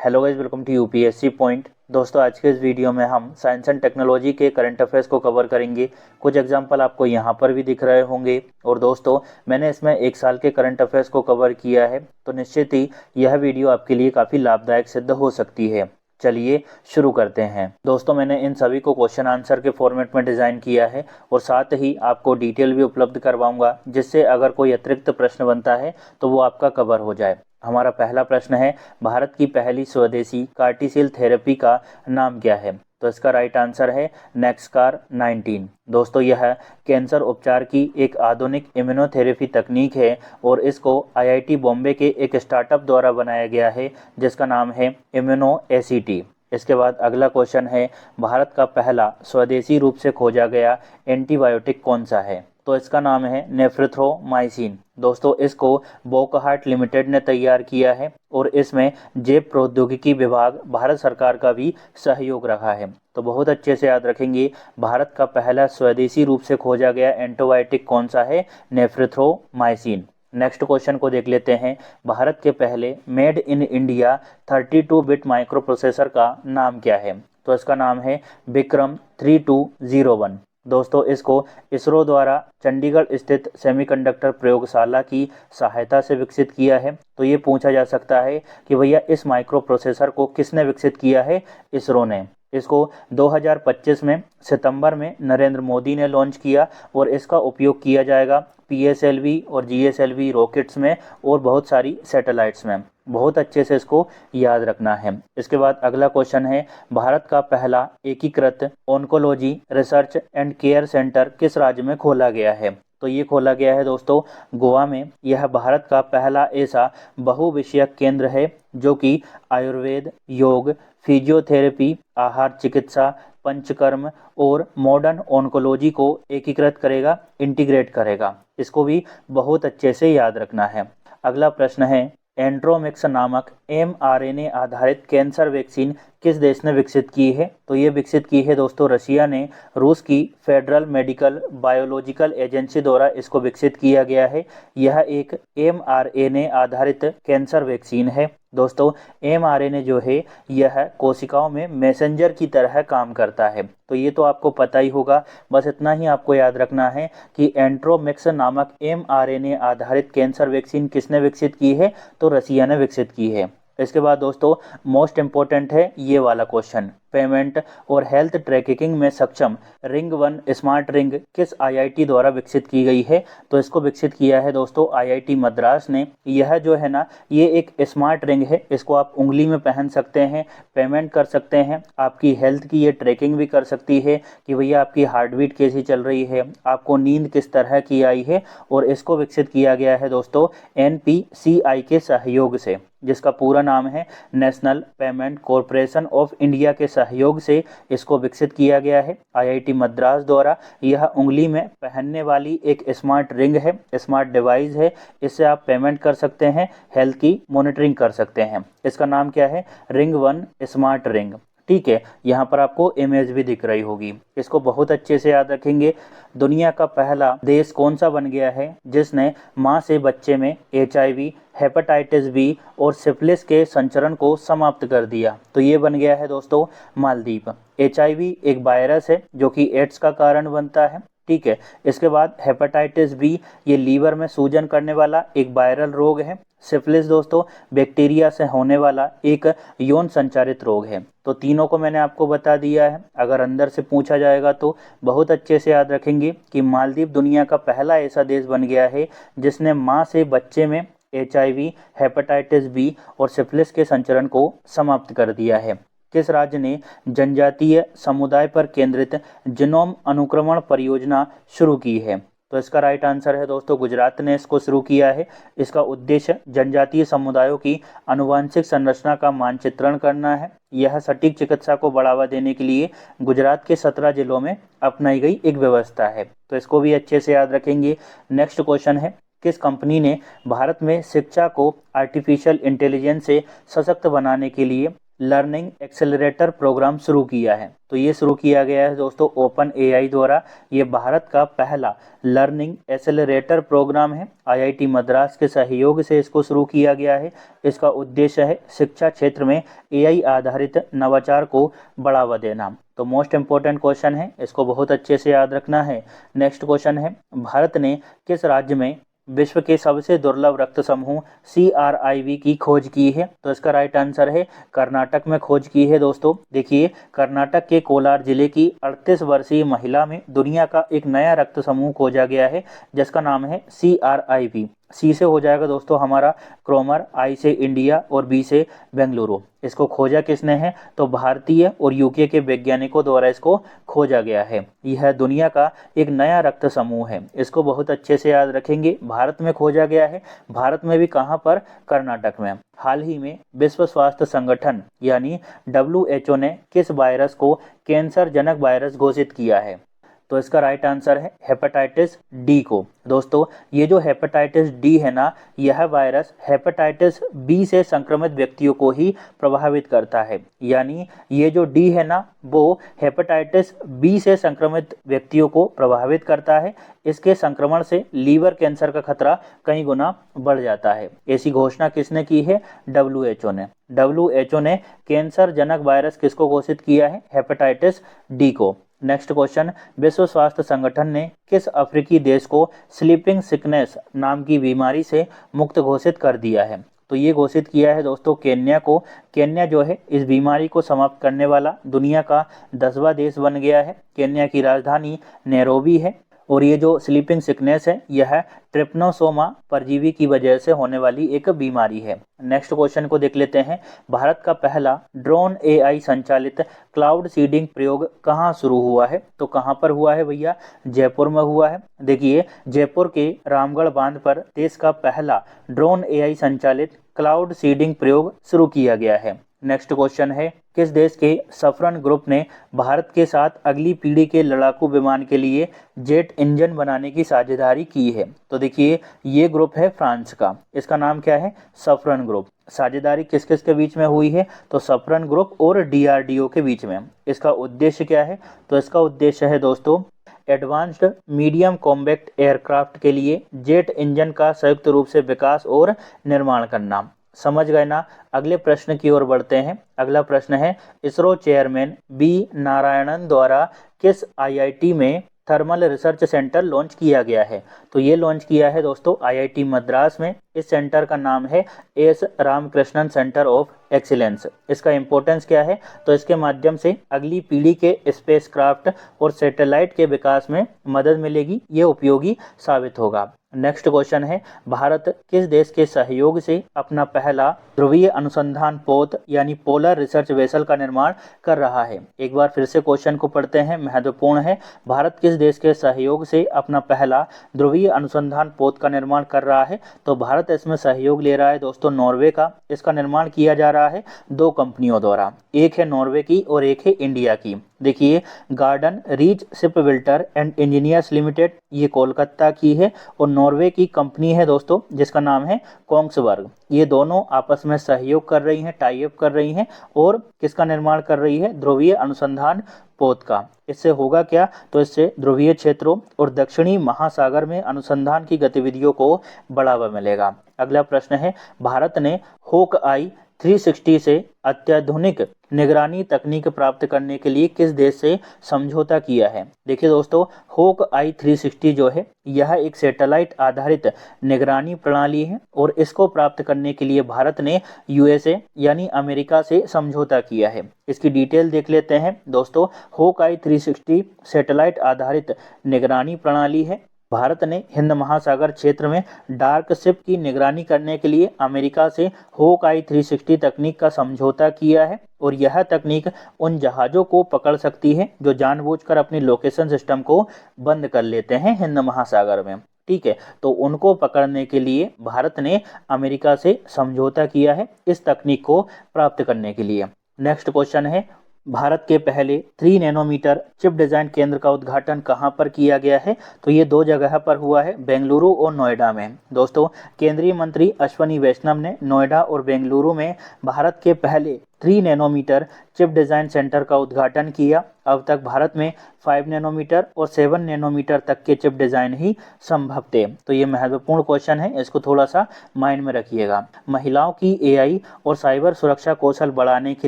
Hello guys, welcome to UPSC point. दोस्तों, आज के इस वीडियो में हम साइंस एंड टेक्नोलॉजी के करंट अफेयर्स को कवर करेंगे। कुछ एग्जांपल आपको यहाँ पर भी दिख रहे होंगे। और दोस्तों, मैंने इसमें एक साल के करंट अफेयर्स को कवर किया है, तो निश्चित ही यह वीडियो आपके लिए काफ़ी लाभदायक सिद्ध हो सकती है। चलिए शुरू करते हैं। दोस्तों, मैंने इन सभी को क्वेश्चन आंसर के फॉर्मेट में डिज़ाइन किया है और साथ ही आपको डिटेल भी उपलब्ध करवाऊंगा, जिससे अगर कोई अतिरिक्त प्रश्न बनता है तो वो आपका कवर हो जाए। हमारा पहला प्रश्न है, भारत की पहली स्वदेशी कार्टिसेल थेरेपी का नाम क्या है? तो इसका राइट आंसर है नेक्सकार 19। दोस्तों, यह कैंसर उपचार की एक आधुनिक इम्यूनोथेरेपी तकनीक है और इसको आईआईटी बॉम्बे के एक स्टार्टअप द्वारा बनाया गया है, जिसका नाम है इम्यूनो एसीटी। इसके बाद अगला क्वेश्चन है, भारत का पहला स्वदेशी रूप से खोजा गया एंटीबायोटिक कौन सा है? तो इसका नाम है नेफ्रिथ्रोमाइसिन। दोस्तों, इसको वोकहार्ट लिमिटेड ने तैयार किया है और इसमें जैव प्रौद्योगिकी विभाग भारत सरकार का भी सहयोग रहा है। तो बहुत अच्छे से याद रखेंगे, भारत का पहला स्वदेशी रूप से खोजा गया एंटीबायोटिक कौन सा है? नेफ्रिथ्रोमाइसिन। नेक्स्ट क्वेश्चन को देख लेते हैं, भारत के पहले made in India 32 bit micro processor का नाम क्या है? तो इसका नाम है विक्रम 3201। दोस्तों, इसको इसरो द्वारा चंडीगढ़ स्थित सेमीकंडक्टर प्रयोगशाला की सहायता से विकसित किया है। तो ये पूछा जा सकता है कि भैया इस माइक्रो प्रोसेसर को किसने विकसित किया है? इसरो ने। इसको 2025 में सितंबर में नरेंद्र मोदी ने लॉन्च किया और इसका उपयोग किया जाएगा पीएसएलवी और जीएसएलवी रॉकेट्स में और बहुत सारी सैटेलाइट्स में। बहुत अच्छे से इसको याद रखना है। इसके बाद अगला क्वेश्चन है, भारत का पहला एकीकृत oncology research and care centre किस राज्य में खोला गया है? तो ये खोला गया है दोस्तों गोवा में। यह भारत का पहला ऐसा बहुविषयक केंद्र है जो कि आयुर्वेद, योग, फिजियोथेरेपी, आहार चिकित्सा, पंचकर्म और मॉडर्न ऑन्कोलॉजी को एकीकृत करेगा, इंटीग्रेट करेगा। इसको भी बहुत अच्छे से याद रखना है। अगला प्रश्न है, एंड्रोमिक्स नामक mRNA आधारित कैंसर वैक्सीन किस देश ने विकसित की है? तो ये विकसित की है दोस्तों रशिया ने। रूस की फेडरल मेडिकल बायोलॉजिकल एजेंसी द्वारा इसको विकसित किया गया है। यह एक mRNA आधारित कैंसर वैक्सीन है। दोस्तों, mRNA जो है यह कोशिकाओं में मैसेंजर की तरह काम करता है। तो ये तो आपको पता ही होगा। बस इतना ही आपको याद रखना है कि एंट्रोमिक्स नामक mRNA आधारित कैंसर वैक्सीन किसने विकसित की है? तो रशिया ने विकसित की है। इसके बाद दोस्तों मोस्ट इम्पोर्टेंट है ये वाला क्वेश्चन, पेमेंट और हेल्थ ट्रैकिंग में सक्षम रिंग 1 स्मार्ट रिंग किस आईआईटी द्वारा विकसित की गई है? तो इसको विकसित किया है दोस्तों आईआईटी मद्रास ने। यह जो है ना, ये एक स्मार्ट रिंग है। इसको आप उंगली में पहन सकते हैं, पेमेंट कर सकते हैं, आपकी हेल्थ की ये ट्रैकिंग भी कर सकती है कि भैया आपकी हार्ट बीट कैसी चल रही है, आपको नींद किस तरह की आई है। और इसको विकसित किया गया है दोस्तों एनपीसीआई के सहयोग से, जिसका पूरा नाम है national payment corporation of India के सहयोग से इसको विकसित किया गया है आईआईटी मद्रास द्वारा। यह उंगली में पहनने वाली एक स्मार्ट रिंग है, स्मार्ट डिवाइस है। इससे आप पेमेंट कर सकते हैं, हेल्थ की मॉनिटरिंग कर सकते हैं। इसका नाम क्या है? Ring 1 smart ring. ठीक है, यहाँ पर आपको इमेज भी दिख रही होगी। इसको बहुत अच्छे से याद रखेंगे। दुनिया का पहला देश कौन सा बन गया है जिसने मां से बच्चे में एचआईवी, हेपेटाइटिस बी और सिफिलिस के संचरण को समाप्त कर दिया? तो ये बन गया है दोस्तों मालदीव। एचआईवी एक वायरस है जो कि एड्स का कारण बनता है। ठीक है, इसके बाद हेपेटाइटिस बी, ये लीवर में सूजन करने वाला एक वायरल रोग है। सिफिलिस दोस्तों बैक्टीरिया से होने वाला एक यौन संचारित रोग है। तो तीनों को मैंने आपको बता दिया है। अगर अंदर से पूछा जाएगा तो बहुत अच्छे से याद रखेंगे कि मालदीव दुनिया का पहला ऐसा देश बन गया है जिसने मां से बच्चे में एचआईवी, हेपेटाइटिस बी और सिफिलिस के संचरण को समाप्त कर दिया है। किस राज्य ने जनजातीय समुदाय पर केंद्रित जीनोम अनुक्रमण परियोजना शुरू की है? तो इसका राइट आंसर है दोस्तों गुजरात ने इसको शुरू किया है। इसका उद्देश्य जनजातीय समुदायों की आनुवंशिक संरचना का मानचित्रण करना है। यह सटीक चिकित्सा को बढ़ावा देने के लिए गुजरात के 17 जिलों में अपनाई गई एक व्यवस्था है। तो इसको भी अच्छे से याद रखेंगे। नेक्स्ट क्वेश्चन है, किस कंपनी ने भारत में शिक्षा को आर्टिफिशियल इंटेलिजेंस से सशक्त बनाने के लिए लर्निंग एक्सेलरेटर प्रोग्राम शुरू किया है। तो ये शुरू किया गया है दोस्तों ओपन एआई द्वारा। ये भारत का पहला लर्निंग एक्सेलरेटर प्रोग्राम है। आईआईटी मद्रास के सहयोग से इसको शुरू किया गया है। इसका उद्देश्य है शिक्षा क्षेत्र में एआई आधारित नवाचार को बढ़ावा देना। तो मोस्ट इम्पोर्टेंट क्वेश्चन है, इसको बहुत अच्छे से याद रखना है। नेक्स्ट क्वेश्चन है, भारत ने किस राज्य में विश्व के सबसे दुर्लभ रक्त समूह CRIV की खोज की है? तो इसका राइट आंसर है कर्नाटक में खोज की है दोस्तों। देखिए, कर्नाटक के कोलार जिले की 38 वर्षीय महिला में दुनिया का एक नया रक्त समूह खोजा गया है जिसका नाम है CRIV। सी से हो जाएगा दोस्तों हमारा क्रोमर, आई से इंडिया और बी से बेंगलुरु। इसको खोजा किसने है? तो भारतीय और यूके के वैज्ञानिकों द्वारा इसको खोजा गया है। यह दुनिया का एक नया रक्त समूह है। इसको बहुत अच्छे से याद रखेंगे। भारत में खोजा गया है। भारत में भी कहाँ पर? कर्नाटक में। हाल ही में विश्व स्वास्थ्य संगठन यानी WHO ने किस वायरस को कैंसर जनक वायरस घोषित किया है? तो इसका राइट आंसर है हेपेटाइटिस डी को। दोस्तों, ये जो हेपेटाइटिस डी है ना, यह वायरस हेपेटाइटिस बी से संक्रमित व्यक्तियों को ही प्रभावित करता है। यानी ये जो डी है ना, वो हेपेटाइटिस बी से संक्रमित व्यक्तियों को प्रभावित करता है। इसके संक्रमण से लीवर कैंसर का खतरा कई गुना बढ़ जाता है। ऐसी घोषणा किसने की है? WHO ने। WHO ने कैंसर जनक वायरस किसको घोषित किया है? हेपेटाइटिस डी को। नेक्स्ट क्वेश्चन, विश्व स्वास्थ्य संगठन ने किस अफ्रीकी देश को स्लीपिंग सिकनेस नाम की बीमारी से मुक्त घोषित कर दिया है? तो ये घोषित किया है दोस्तों केन्या को। केन्या जो है इस बीमारी को समाप्त करने वाला दुनिया का 10वां देश बन गया है। केन्या की राजधानी नैरोबी है। और ये जो स्लीपिंग सिकनेस है यह ट्रिप्नोसोमा परजीवी की वजह से होने वाली एक बीमारी है। नेक्स्ट क्वेश्चन को देख लेते हैं। भारत का पहला ड्रोन AI संचालित क्लाउड सीडिंग प्रयोग कहाँ शुरू हुआ है? तो कहाँ पर हुआ है भैया? जयपुर में हुआ है। देखिए, जयपुर के रामगढ़ बांध पर देश का पहला ड्रोन AI संचालित क्लाउड सीडिंग प्रयोग शुरू किया गया है। नेक्स्ट क्वेश्चन है, किस देश के सफरन ग्रुप ने भारत के साथ अगली पीढ़ी के लड़ाकू विमान के लिए जेट इंजन बनाने की साझेदारी की है? तो देखिए, ये ग्रुप है फ्रांस का। इसका नाम क्या है? Saffron group. साझेदारी किस किस के बीच में हुई है? तो सफरन ग्रुप और DRDO के बीच में। इसका उद्देश्य क्या है? तो इसका उद्देश्य है दोस्तों एडवांस्ड मीडियम कॉम्बैक्ट एयरक्राफ्ट के लिए जेट इंजन का संयुक्त रूप से विकास और निर्माण करना। समझ गए ना? अगले प्रश्न की ओर बढ़ते हैं। अगला प्रश्न है, इसरो चेयरमैन B नारायणन द्वारा किस IIT में थर्मल रिसर्च सेंटर लॉन्च किया गया है? तो ये लॉन्च किया है दोस्तों IIT मद्रास में। इस सेंटर का नाम है S Ramakrishnan centre of excellence. इसका इंपॉर्टेंस क्या है? तो इसके माध्यम से अगली पीढ़ी के स्पेसक्राफ्ट और सैटेलाइट के विकास में मदद मिलेगी। ये उपयोगी साबित होगा। नेक्स्ट क्वेश्चन है, भारत किस देश के सहयोग से अपना पहला ध्रुवीय अनुसंधान पोत यानी पोलर रिसर्च वेसल का निर्माण कर रहा है? एक बार फिर से क्वेश्चन को पढ़ते हैं, महत्वपूर्ण है। भारत किस देश के सहयोग से अपना पहला ध्रुवीय अनुसंधान पोत का निर्माण कर रहा है? तो भारत इसमें सहयोग ले रहा है दोस्तों नॉर्वे का। इसका निर्माण किया जा रहा है 2 कंपनियों द्वारा, एक है नॉर्वे की और एक है इंडिया की। देखिए, garden reach ship builder and engineers limited ये कोलकाता की है और नॉर्वे की कंपनी है दोस्तों जिसका नाम है कोंग्सबर्ग। ये दोनों आपस में सहयोग कर रही हैं, टाई अप कर रही हैं और किसका निर्माण कर रही है? ध्रुवीय अनुसंधान पोत का। इससे होगा क्या? तो इससे ध्रुवीय क्षेत्रों और दक्षिणी महासागर में अनुसंधान की गतिविधियों को बढ़ावा मिलेगा। अगला प्रश्न है, भारत ने होक-आई 360 से अत्याधुनिक निगरानी तकनीक प्राप्त करने के लिए किस देश से समझौता किया है? देखिए दोस्तों, होक-आई 360 जो है यह एक सैटेलाइट आधारित निगरानी प्रणाली है और इसको प्राप्त करने के लिए भारत ने USA यानी अमेरिका से समझौता किया है। इसकी डिटेल देख लेते हैं दोस्तों। होक-आई 360 सैटेलाइट आधारित निगरानी प्रणाली है। भारत ने हिंद महासागर क्षेत्र में डार्क शिप की निगरानी करने के लिए अमेरिका से होक-आई 360 तकनीक का समझौता किया है और यह तकनीक उन जहाज़ों को पकड़ सकती है जो जानबूझकर अपनी लोकेशन सिस्टम को बंद कर लेते हैं हिंद महासागर में। ठीक है, तो उनको पकड़ने के लिए भारत ने अमेरिका से समझौता किया है इस तकनीक को प्राप्त करने के लिए। नेक्स्ट क्वेश्चन है, भारत के पहले 3 नैनोमीटर चिप डिज़ाइन केंद्र का उद्घाटन कहां पर किया गया है? तो ये 2 जगह पर हुआ है, बेंगलुरु और नोएडा में। दोस्तों, केंद्रीय मंत्री अश्विनी वैष्णव ने नोएडा और बेंगलुरु में भारत के पहले 3 नैनोमीटर चिप डिज़ाइन सेंटर का उद्घाटन किया। अब तक भारत में 5 नैनोमीटर और 7 नैनोमीटर तक के चिप डिज़ाइन ही संभव थे। तो ये महत्वपूर्ण क्वेश्चन है, इसको थोड़ा सा माइंड में रखिएगा। महिलाओं की एआई और साइबर सुरक्षा कौशल बढ़ाने के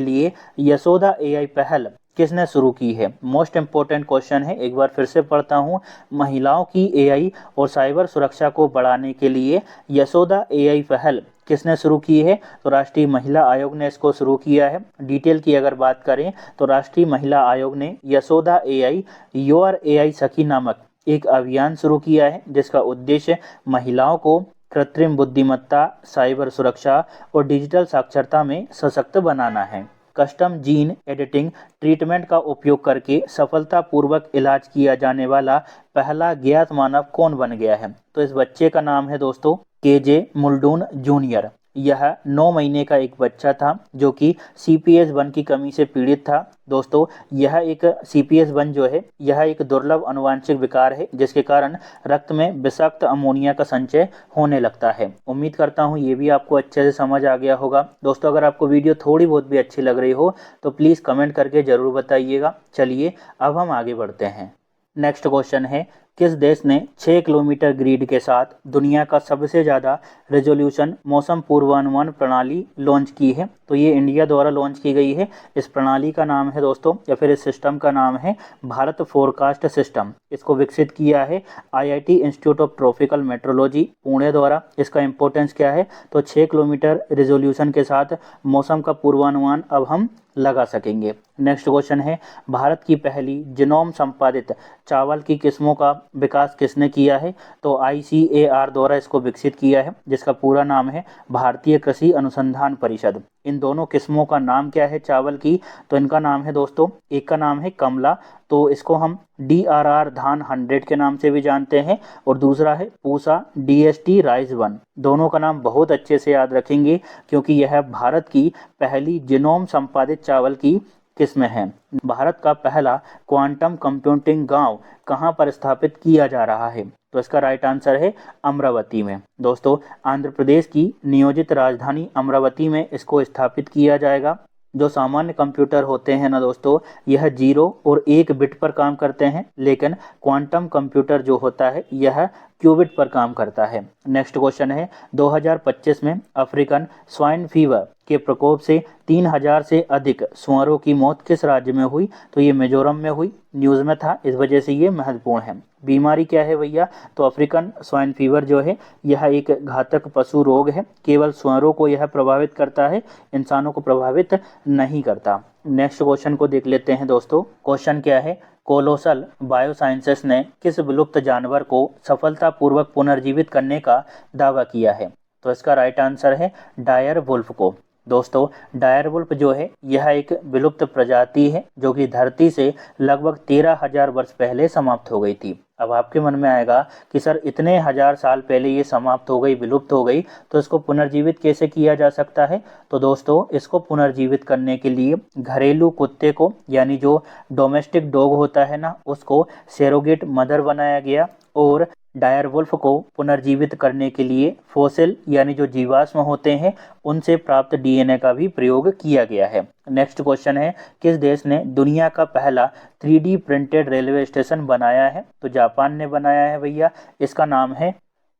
लिए यशोदा एआई पहल किसने शुरू की है? मोस्ट इंपॉर्टेंट क्वेश्चन है, एक बार फिर से पढ़ता हूँ। महिलाओं की एआई और साइबर सुरक्षा को बढ़ाने के लिए यशोदा एआई पहल किसने शुरू की है? तो राष्ट्रीय महिला आयोग ने इसको शुरू किया है। डिटेल की अगर बात करें तो राष्ट्रीय महिला आयोग ने यशोदा एआई योर एआई सखी नामक एक अभियान शुरू किया है, जिसका उद्देश्य महिलाओं को कृत्रिम बुद्धिमत्ता, साइबर सुरक्षा और डिजिटल साक्षरता में सशक्त बनाना है। कस्टम जीन एडिटिंग ट्रीटमेंट का उपयोग करके सफलतापूर्वक इलाज किया जाने वाला पहला ज्ञात मानव कौन बन गया है? तो इस बच्चे का नाम है दोस्तों केजे मुल्डून जूनियर। यह 9 महीने का एक बच्चा था जो कि CPS1 की कमी से पीड़ित था। दोस्तों यह एक CPS1 जो है यह एक दुर्लभ अनुवांशिक विकार है, जिसके कारण रक्त में विषाक्त अमोनिया का संचय होने लगता है। उम्मीद करता हूँ ये भी आपको अच्छे से समझ आ गया होगा। दोस्तों अगर आपको वीडियो थोड़ी बहुत भी अच्छी लग रही हो तो प्लीज़ कमेंट करके ज़रूर बताइएगा। चलिए अब हम आगे बढ़ते हैं। नेक्स्ट क्वेश्चन है, किस देश ने 6 किलोमीटर ग्रिड के साथ दुनिया का सबसे ज़्यादा रेजोल्यूशन मौसम पूर्वानुमान प्रणाली लॉन्च की है? तो ये इंडिया द्वारा लॉन्च की गई है। इस प्रणाली का नाम है दोस्तों, या फिर इस सिस्टम का नाम है भारत फोरकास्ट सिस्टम। इसको विकसित किया है IIT institute of tropical metrology Pune द्वारा। इसका इंपॉर्टेंस क्या है? तो 6 किलोमीटर रेजोल्यूशन के साथ मौसम का पूर्वानुमान अब हम लगा सकेंगे। नेक्स्ट क्वेश्चन है, भारत की पहली जीनोम संपादित चावल की किस्मों का विकास किसने किया है? तो ICAR द्वारा इसको विकसित किया है, जिसका पूरा नाम है भारतीय कृषि अनुसंधान परिषद। इन दोनों किस्मों का नाम क्या है चावल की? तो इनका नाम है दोस्तों, एक का नाम है कमला, तो इसको हम DRR धान 100 के नाम से भी जानते हैं, और दूसरा है पूसा DST राइस 1। दोनों का नाम बहुत अच्छे से याद रखेंगे क्योंकि यह भारत की पहली जीनोम संपादित चावल की किस्में हैं। भारत का पहला क्वांटम कंप्यूटिंग गांव कहां पर स्थापित किया जा रहा है? तो इसका राइट आंसर है अमरावती में। दोस्तों आंध्र प्रदेश की नियोजित राजधानी अमरावती में इसको स्थापित किया जाएगा। जो सामान्य कंप्यूटर होते हैं ना दोस्तों, यह 0 और 1 बिट पर काम करते हैं, लेकिन क्वांटम कंप्यूटर जो होता है यह क्यूबिट पर काम करता है। नेक्स्ट क्वेश्चन है, 2025 में अफ्रीकन स्वाइन फीवर के प्रकोप से 3000 से अधिक सुअरों की मौत किस राज्य में हुई? तो ये मिजोरम में हुई। न्यूज़ में था, इस वजह से ये महत्वपूर्ण है। बीमारी क्या है भैया? तो अफ्रीकन स्वाइन फीवर जो है यह एक घातक पशु रोग है। केवल सुअरों को यह प्रभावित करता है, इंसानों को प्रभावित नहीं करता। नेक्स्ट क्वेश्चन को देख लेते हैं दोस्तों। क्वेश्चन क्या है, कोलोसल बायोसाइंसेस ने किस विलुप्त जानवर को सफलतापूर्वक पुनर्जीवित करने का दावा किया है? तो इसका राइट आंसर है डायर वुल्फ को। दोस्तों डायर वुल्फ जो है यह एक विलुप्त प्रजाति है जो कि धरती से लगभग 13,000 वर्ष पहले समाप्त हो गई थी। अब आपके मन में आएगा कि सर इतने 1000 साल पहले ये समाप्त हो गई, विलुप्त हो गई, तो इसको पुनर्जीवित कैसे किया जा सकता है? तो दोस्तों इसको पुनर्जीवित करने के लिए घरेलू कुत्ते को, यानी जो डोमेस्टिक डॉग होता है ना, उसको सरोगेट मदर बनाया गया, और डायर वुल्फ को पुनर्जीवित करने के लिए फॉसिल यानी जो जीवाश्म होते हैं उनसे प्राप्त DNA का भी प्रयोग किया गया है। नेक्स्ट क्वेश्चन है, किस देश ने दुनिया का पहला 3D प्रिंटेड रेलवे स्टेशन बनाया है? तो जापान ने बनाया है भैया। इसका नाम है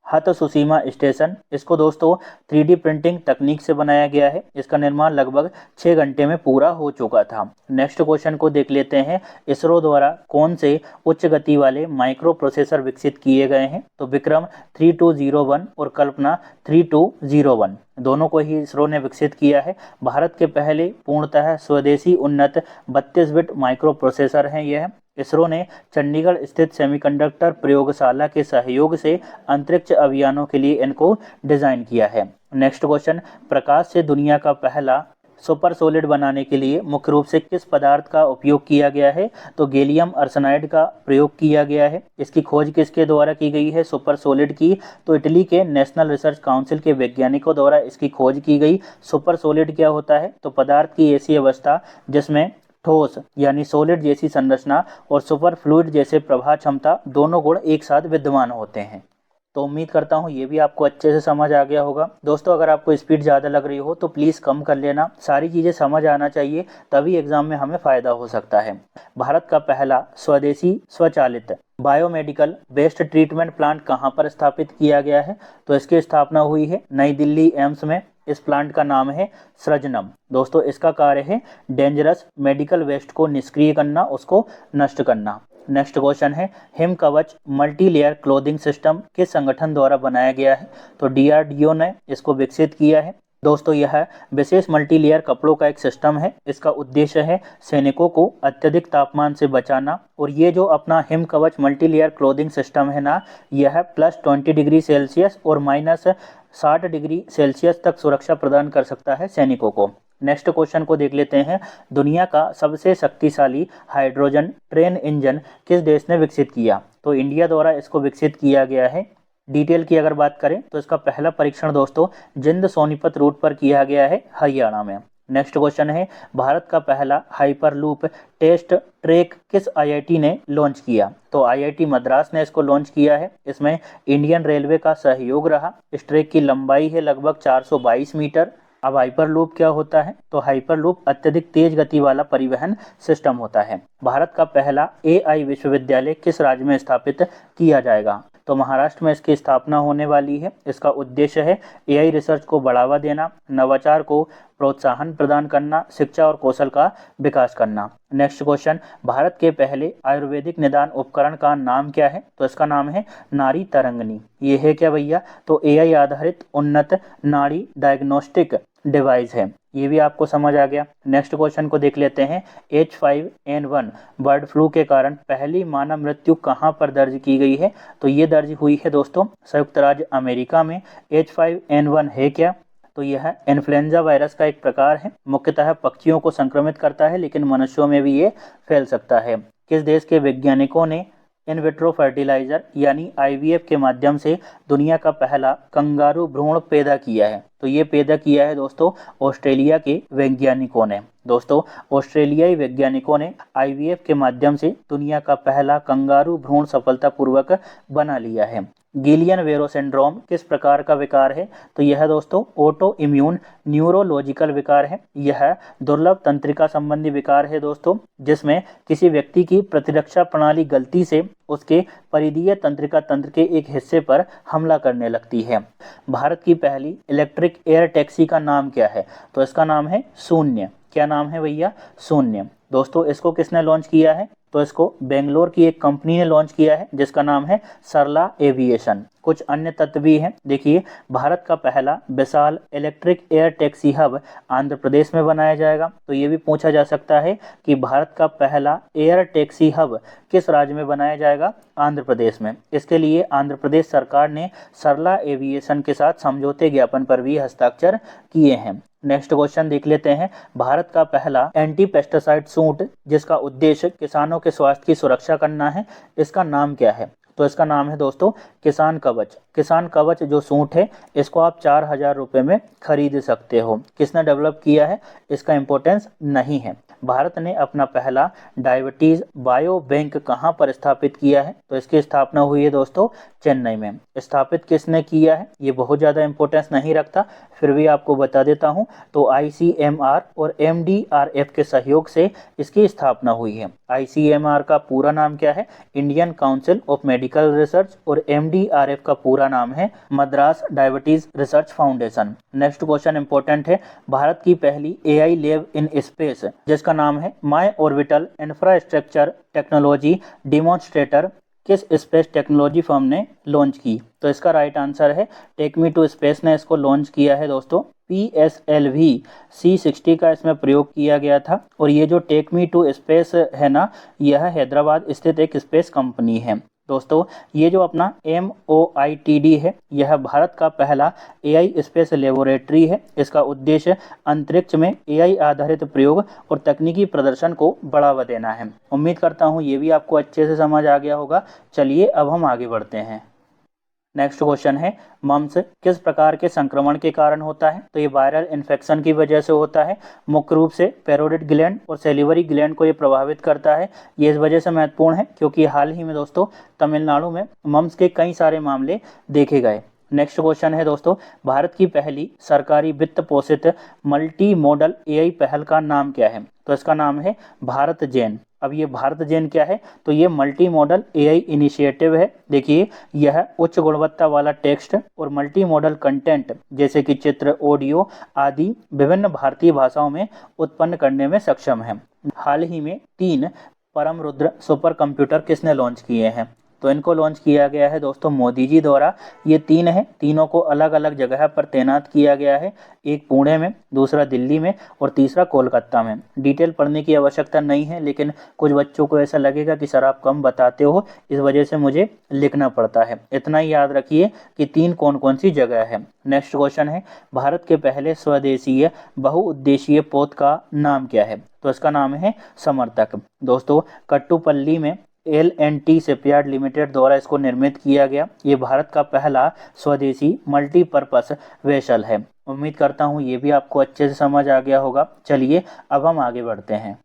हतसुशिमा स्टेशन। इसको दोस्तों 3D प्रिंटिंग तकनीक से बनाया गया है। इसका निर्माण लगभग 6 घंटे में पूरा हो चुका था। नेक्स्ट क्वेश्चन को देख लेते हैं, इसरो द्वारा कौन से उच्च गति वाले माइक्रो प्रोसेसर विकसित किए गए हैं? तो विक्रम 3201 और कल्पना 3201 दोनों को ही इसरो ने विकसित किया है। भारत के पहले पूर्णतः स्वदेशी उन्नत 32 बिट माइक्रो प्रोसेसर हैं यह। इसरो ने चंडीगढ़ स्थित सेमीकंडक्टर प्रयोगशाला के सहयोग से अंतरिक्ष अभियानों के लिए इनको डिजाइन किया है। नेक्स्ट क्वेश्चन, प्रकाश से दुनिया का पहला सुपर सॉलिड बनाने के लिए मुख्य रूप से किस पदार्थ का उपयोग किया गया है? तो गैलियम आर्सेनाइड का प्रयोग किया गया है। इसकी खोज किसके द्वारा की गई है सुपर सॉलिड की? तो इटली के नेशनल रिसर्च काउंसिल के वैज्ञानिकों द्वारा इसकी खोज की गई। सुपर सॉलिड क्या होता है? तो पदार्थ की ऐसी अवस्था जिसमें ठोस यानी सॉलिड जैसी संरचना और सुपर फ्लूइड जैसे प्रवाह क्षमता दोनों गुण एक साथ विद्यमान होते हैं। तो उम्मीद करता हूँ ये भी आपको अच्छे से समझ आ गया होगा। दोस्तों अगर आपको स्पीड ज़्यादा लग रही हो तो प्लीज़ कम कर लेना, सारी चीज़ें समझ आना चाहिए, तभी एग्जाम में हमें फ़ायदा हो सकता है। भारत का पहला स्वदेशी स्वचालित बायोमेडिकल वेस्ट ट्रीटमेंट प्लांट कहाँ पर स्थापित किया गया है? तो इसकी स्थापना हुई है नई दिल्ली एम्स में। इस प्लांट का नाम है सृजनम। दोस्तों इसका कार्य है डेंजरस मेडिकल वेस्ट को निष्क्रिय करना, उसको नष्ट करना। नेक्स्ट क्वेश्चन है हिम कवच मल्टी लेयर क्लोथिंग सिस्टम किस संगठन द्वारा बनाया गया है? तो डीआरडीओ ने इसको विकसित किया है। दोस्तों यह विशेष मल्टी लेयर कपड़ों का एक सिस्टम है। इसका उद्देश्य है सैनिकों को अत्यधिक तापमान से बचाना। और ये जो अपना हिम कवच मल्टी लेयर क्लोथिंग सिस्टम है ना, यह +20 डिग्री सेल्सियस और -60 डिग्री सेल्सियस तक सुरक्षा प्रदान कर सकता है सैनिकों को। नेक्स्ट क्वेश्चन को देख लेते हैं। दुनिया का सबसे शक्तिशाली हाइड्रोजन ट्रेन इंजन किस देश ने विकसित किया? तो इंडिया द्वारा इसको विकसित किया गया है। डिटेल की अगर बात करें तो इसका पहला परीक्षण दोस्तों जिंद सोनीपत रूट पर किया गया है, हरियाणा में। नेक्स्ट क्वेश्चन है भारत का पहला हाइपरलूप टेस्ट ट्रैक किस आईआईटी ने लॉन्च किया? तो आईआईटी मद्रास ने इसको लॉन्च किया है। इसमें इंडियन रेलवे का सहयोग रहा। इस ट्रैक की लंबाई है लगभग 422 मीटर। अब हाइपरलूप क्या होता है? तो हाइपरलूप अत्यधिक तेज गति वाला परिवहन सिस्टम होता है। भारत का पहला एआई विश्वविद्यालय किस राज्य में स्थापित किया जाएगा? तो महाराष्ट्र में इसकी स्थापना होने वाली है। इसका उद्देश्य है एआई रिसर्च को बढ़ावा देना, नवाचार को प्रोत्साहन प्रदान करना, शिक्षा और कौशल का विकास करना। नेक्स्ट क्वेश्चन भारत के पहले आयुर्वेदिक निदान उपकरण का नाम क्या है? तो इसका नाम है नाड़ी तरंगिणी। ये है क्या भैया? तो एआई आधारित उन्नत नाड़ी डायग्नोस्टिक डिवाइस है। ये भी आपको समझ आ गया। नेक्स्ट क्वेश्चन को देख लेते हैं। H5N1 बर्ड फ्लू के कारण पहली मानव मृत्यु कहाँ पर दर्ज की गई है? तो ये दर्ज हुई है दोस्तों संयुक्त राज्य अमेरिका में। H5N1 है क्या? तो यह इन्फ्लुएंजा वायरस का एक प्रकार है। मुख्यतः पक्षियों को संक्रमित करता है, लेकिन मनुष्यों में भी ये फैल सकता है। किस देश के वैज्ञानिकों ने इन विट्रो फर्टिलाइजर यानी आईवीएफ के माध्यम से दुनिया का पहला कंगारू भ्रूण पैदा किया है? तो ये पैदा किया है दोस्तों ऑस्ट्रेलिया के वैज्ञानिकों ने। दोस्तों ऑस्ट्रेलियाई वैज्ञानिकों ने आईवीएफ के माध्यम से दुनिया का पहला कंगारू भ्रूण सफलतापूर्वक बना लिया है। गिलियन वेरो सिंड्रोम किस प्रकार का विकार है? तो यह दोस्तों ऑटो इम्यून न्यूरोलॉजिकल विकार है। यह दुर्लभ तंत्रिका संबंधी विकार है दोस्तों, जिसमें किसी व्यक्ति की प्रतिरक्षा प्रणाली गलती से उसके परिधीय तंत्रिका तंत्र के एक हिस्से पर हमला करने लगती है। भारत की पहली इलेक्ट्रिक एयर टैक्सी का नाम क्या है? तो इसका नाम है शून्य। क्या नाम है भैया? शून्य। दोस्तों इसको किसने लॉन्च किया है? तो इसको बेंगलोर की एक कंपनी ने लॉन्च किया है, जिसका नाम है सरला एविएशन। कुछ अन्य तत्व भी हैं। देखिए भारत का पहला विशाल electric air taxi hub Andhra Pradesh में बनाया जाएगा। तो ये भी पूछा जा सकता है कि भारत का पहला एयर टैक्सी हब किस राज्य में बनाया जाएगा? आंध्र प्रदेश में। इसके लिए आंध्र प्रदेश सरकार ने सरला एविएशन के साथ समझौते ज्ञापन पर भी हस्ताक्षर किए हैं। नेक्स्ट क्वेश्चन देख लेते हैं। भारत का पहला एंटी पेस्टिसाइड सूट जिसका उद्देश्य किसानों के स्वास्थ्य की सुरक्षा करना है, इसका नाम क्या है? तो इसका नाम है दोस्तों किसान कवच। किसान कवच जो सूट है इसको आप 4000 रुपये में खरीद सकते हो। किसने डेवलप किया है इसका इंपॉर्टेंस नहीं है। भारत ने अपना पहला डायबिटीज बायो बैंक कहाँ पर स्थापित किया है? तो इसकी स्थापना हुई है दोस्तों चेन्नई में। स्थापित किसने किया है ये बहुत ज़्यादा इंपॉर्टेंस नहीं रखता, फिर भी आपको बता देता हूँ। तो ICMR और MDRF के सहयोग से इसकी स्थापना हुई है। ICMR का पूरा नाम क्या है? Indian council of medical research. और MDRF का पूरा नाम है Madras diabetes research foundation. Next question important है। भारत की पहली AI लैब इन स्पेस जिसका नाम है माई ऑर्बिटल इंफ्रास्ट्रक्चर टेक्नोलॉजी डेमोन्स्ट्रेटर किस स्पेस टेक्नोलॉजी फर्म ने लॉन्च की? तो इसका राइट आंसर है टेक मी टू स्पेस ने इसको लॉन्च किया है दोस्तों। PSLV C60 का इसमें प्रयोग किया गया था। और ये जो टेक मी टू स्पेस है ना, यह हैदराबाद स्थित एक स्पेस कंपनी है। दोस्तों ये जो अपना MOITD है यह भारत का पहला AI स्पेस लेबोरेटरी है। इसका उद्देश्य अंतरिक्ष में AI आधारित प्रयोग और तकनीकी प्रदर्शन को बढ़ावा देना है। उम्मीद करता हूँ ये भी आपको अच्छे से समझ आ गया होगा। चलिए अब हम आगे बढ़ते हैं। नेक्स्ट क्वेश्चन है, मम्स किस प्रकार के संक्रमण के कारण होता है? तो ये वायरल इन्फेक्शन की वजह से होता है। मुख्य रूप से पैरोटिड ग्लैंड और सेलिवरी ग्लैंड को ये प्रभावित करता है। ये इस वजह से महत्वपूर्ण है क्योंकि हाल ही में दोस्तों तमिलनाडु में मम्स के कई सारे मामले देखे गए। नेक्स्ट क्वेश्चन है दोस्तों, भारत की पहली सरकारी वित्त पोषित मल्टी मॉडल एआई पहल का नाम क्या है? तो इसका नाम है भारत जेन। अब ये भारत जेन क्या है? तो ये मल्टी मॉडल एआई इनिशिएटिव है। देखिए, यह उच्च गुणवत्ता वाला टेक्स्ट और मल्टी मॉडल कंटेंट जैसे कि चित्र, ऑडियो आदि विभिन्न भारतीय भाषाओं में उत्पन्न करने में सक्षम है। हाल ही में 3 परम रुद्र सुपर कंप्यूटर किसने लॉन्च किए हैं? तो इनको लॉन्च किया गया है दोस्तों मोदी जी द्वारा। ये 3 हैं, तीनों को अलग अलग जगह पर तैनात किया गया है। एक पुणे में, दूसरा दिल्ली में और तीसरा कोलकाता में। डिटेल पढ़ने की आवश्यकता नहीं है, लेकिन कुछ बच्चों को ऐसा लगेगा कि सर आप कम बताते हो, इस वजह से मुझे लिखना पड़ता है। इतना ही याद रखिए कि 3 कौन कौन सी जगह है। नेक्स्ट क्वेश्चन है, भारत के पहले स्वदेशीय बहुउद्देशीय पोत का नाम क्या है? तो इसका नाम है समर्थक। दोस्तों कट्टुपल्ली में L&T शिपयार्ड लिमिटेड द्वारा इसको निर्मित किया गया। ये भारत का पहला स्वदेशी मल्टीपर्पस वेसल है। उम्मीद करता हूँ ये भी आपको अच्छे से समझ आ गया होगा। चलिए अब हम आगे बढ़ते हैं।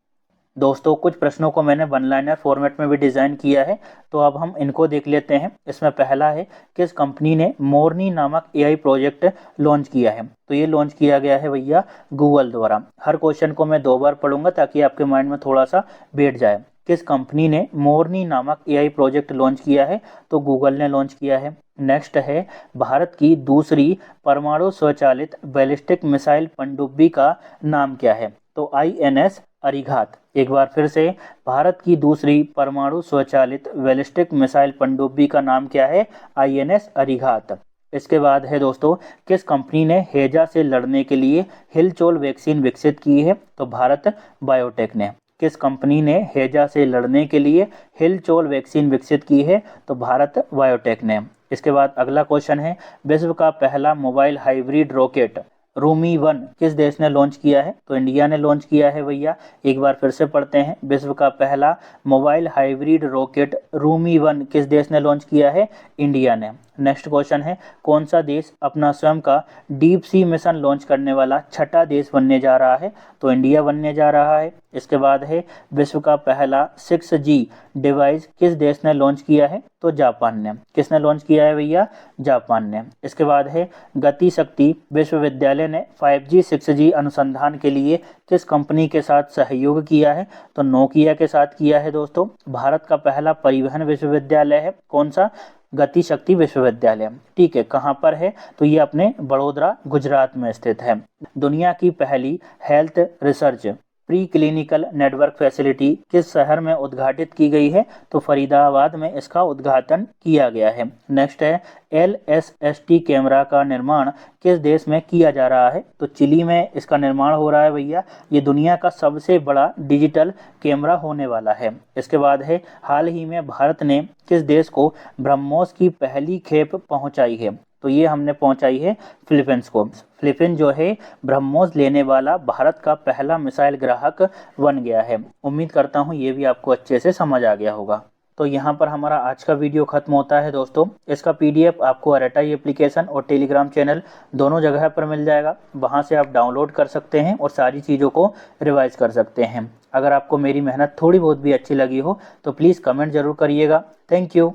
दोस्तों कुछ प्रश्नों को मैंने वन लाइनर फॉर्मेट में भी डिज़ाइन किया है, तो अब हम इनको देख लेते हैं। इसमें पहला है, किस कंपनी ने मोरनी नामक एआई प्रोजेक्ट लॉन्च किया है? तो ये लॉन्च किया गया है भैया गूगल द्वारा। हर क्वेश्चन को मैं 2 बार पढ़ूंगा ताकि आपके माइंड में थोड़ा सा बैठ जाए। किस कंपनी ने मोरनी नामक एआई प्रोजेक्ट लॉन्च किया है? तो गूगल ने लॉन्च किया है। नेक्स्ट है, भारत की दूसरी परमाणु स्वचालित बैलिस्टिक मिसाइल पनडुब्बी का नाम क्या है? तो INS अरिघात। एक बार फिर से, भारत की दूसरी परमाणु स्वचालित बैलिस्टिक मिसाइल पनडुब्बी का नाम क्या है? INS अरिघात। इसके बाद है दोस्तों, किस कंपनी ने हैजा से लड़ने के लिए हिलचोल वैक्सीन विकसित की है? तो भारत बायोटेक ने। किस कंपनी ने हैजा से लड़ने के लिए हिलचोल वैक्सीन विकसित की है? तो भारत बायोटेक ने। इसके बाद अगला क्वेश्चन है, विश्व का पहला मोबाइल हाइब्रिड रॉकेट रूमी 1 किस देश ने लॉन्च किया है? तो इंडिया ने लॉन्च किया है भैया। एक बार फिर से पढ़ते हैं, विश्व का पहला मोबाइल हाइब्रिड रॉकेट रूमी 1 किस देश ने लॉन्च किया है? इंडिया ने। नेक्स्ट क्वेश्चन है, कौन सा देश अपना स्वयं का डीप सी मिशन लॉन्च करने वाला 6ठा देश बनने जा रहा है? तो इंडिया बनने जा रहा है। इसके बाद है, विश्व का पहला 6G डिवाइस किस देश ने लॉन्च किया है? तो जापान ने। किसने लॉन्च किया है भैया? जापान ने। इसके बाद है, गति शक्ति विश्वविद्यालय ने 5G 6G अनुसंधान के लिए किस कंपनी के साथ सहयोग किया है? तो नोकिया के साथ किया है दोस्तों। भारत का पहला परिवहन विश्वविद्यालय है कौन सा? गति शक्ति विश्वविद्यालय। ठीक है, कहाँ पर है? तो ये अपने बड़ोदरा गुजरात में स्थित है। दुनिया की पहली health research pre clinical network facility किस शहर में उद्घाटित की गई है? तो फरीदाबाद में इसका उद्घाटन किया गया है। नेक्स्ट है, LSST कैमरा का निर्माण किस देश में किया जा रहा है? तो चिली में इसका निर्माण हो रहा है भैया। ये दुनिया का सबसे बड़ा डिजिटल कैमरा होने वाला है। इसके बाद है, हाल ही में भारत ने किस देश को ब्रह्मोस की पहली खेप पहुंचाई है? तो ये हमने पहुंचाई है फिलीपींस को। फिलीपींस जो है ब्रह्मोस लेने वाला भारत का पहला मिसाइल ग्राहक बन गया है। उम्मीद करता हूँ ये भी आपको अच्छे से समझ आ गया होगा। तो यहाँ पर हमारा आज का वीडियो खत्म होता है दोस्तों। इसका PDF आपको RTI एप्लीकेशन और टेलीग्राम चैनल दोनों जगह पर मिल जाएगा। वहाँ से आप डाउनलोड कर सकते हैं और सारी चीज़ों को रिवाइज कर सकते हैं। अगर आपको मेरी मेहनत थोड़ी बहुत भी अच्छी लगी हो तो प्लीज़ कमेंट ज़रूर करिएगा। Thank you.